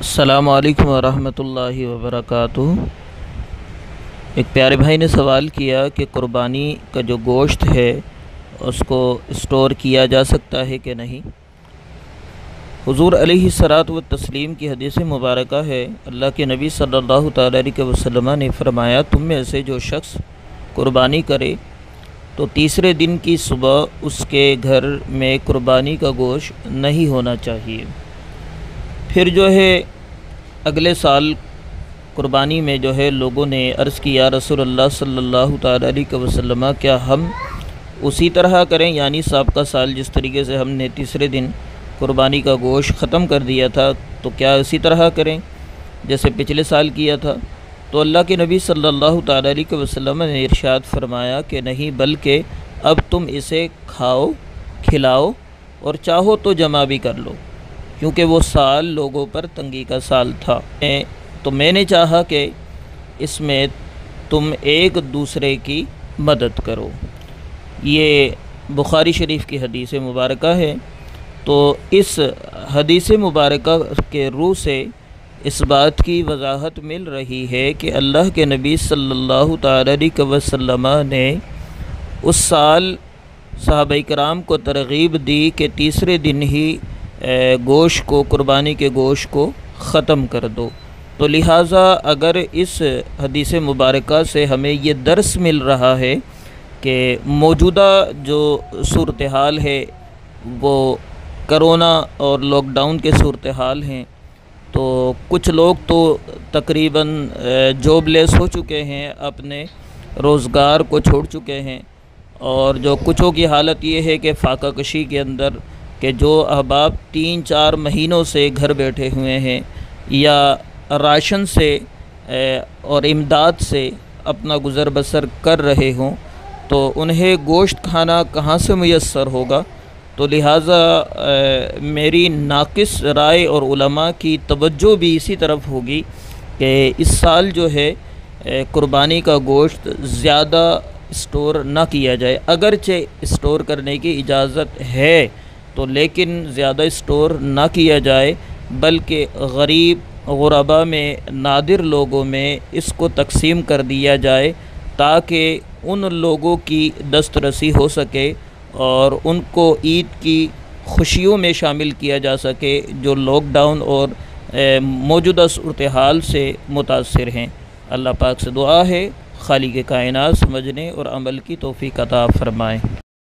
السلام علیکم ورحمۃ اللہ وبرکاتہ۔ ایک پیارے بھائی نے سوال کیا کہ قربانی کا جو گوشت ہے اس کو اسٹور کیا جا سکتا ہے کہ نہیں۔ حضور علیہ الصلاۃ والتسلیم کی حدیث مبارکہ ہے، اللہ کے نبی صلی اللہ تعالیٰ علیہ وسلم نے فرمایا، تم میں سے جو شخص قربانی کرے تو تیسرے دن کی صبح اس کے گھر میں قربانی کا گوشت نہیں ہونا چاہیے۔ پھر جو ہے اگلے سال قربانی میں جو ہے لوگوں نے عرض کیا، رسول اللہ صلی اللہ تعالیٰ علیہ وسلم، کیا ہم اسی طرح کریں، یعنی سابقہ سال جس طریقے سے ہم نے تیسرے دن قربانی کا گوشت ختم کر دیا تھا تو کیا اسی طرح کریں جیسے پچھلے سال کیا تھا؟ تو اللہ کے نبی صلی اللہ تعالیٰ علیہ وسلم نے ارشاد فرمایا کہ نہیں، بلکہ اب تم اسے کھاؤ، کھلاؤ اور چاہو تو جمع بھی کر لو، کیونکہ وہ سال لوگوں پر تنگی کا سال تھا۔ تو میں نے چاہا کہ اس میں تم ایک دوسرے کی مدد کرو۔ یہ بخاری شریف کی حدیث مبارکہ ہے۔ تو اس حدیث مبارکہ کے روح سے اس بات کی وضاحت مل رہی ہے کہ اللہ کے نبی صلی اللہ تعالیٰ علیہ وسلم نے اس سال صحابہ کرام کو ترغیب دی کہ تیسرے دن ہی گوشت کو، قربانی کے گوشت کو ختم کر دو۔ تو لہٰذا اگر اس حدیث مبارکہ سے ہمیں یہ درس مل رہا ہے کہ موجودہ جو صورتحال ہے وہ کرونا اور لاک ڈاؤن کے صورتحال ہیں، تو کچھ لوگ تو تقریباً جاب لیس ہو چکے ہیں، اپنے روزگار کو چھوڑ چکے ہیں، اور جو کچھوں کی حالت یہ ہے کہ فاقہ کشی کے اندر کہ جو احباب 3-4 مہینوں سے گھر بیٹھے ہوئے ہیں یا راشن سے اور امداد سے اپنا گزر بسر کر رہے ہوں، تو انہیں گوشت کھانا کہاں سے میسر ہوگا؟ تو لہٰذا میری ناقص رائے اور علماء کی توجہ بھی اسی طرف ہوگی کہ اس سال جو ہے قربانی کا گوشت زیادہ اسٹور نہ کیا جائے، اگرچہ اسٹور کرنے کی اجازت ہے تو لیکن زیادہ اسٹور نہ کیا جائے، بلکہ غریب غربا میں، نادر لوگوں میں اس کو تقسیم کر دیا جائے تاکہ ان لوگوں کی دسترسی ہو سکے اور ان کو عید کی خوشیوں میں شامل کیا جا سکے جو لاک ڈاؤن اور موجودہ صورتحال سے متاثر ہیں۔ اللہ پاک سے دعا ہے خالق کائنات سمجھنے اور عمل کی توفیق عطا فرمائے۔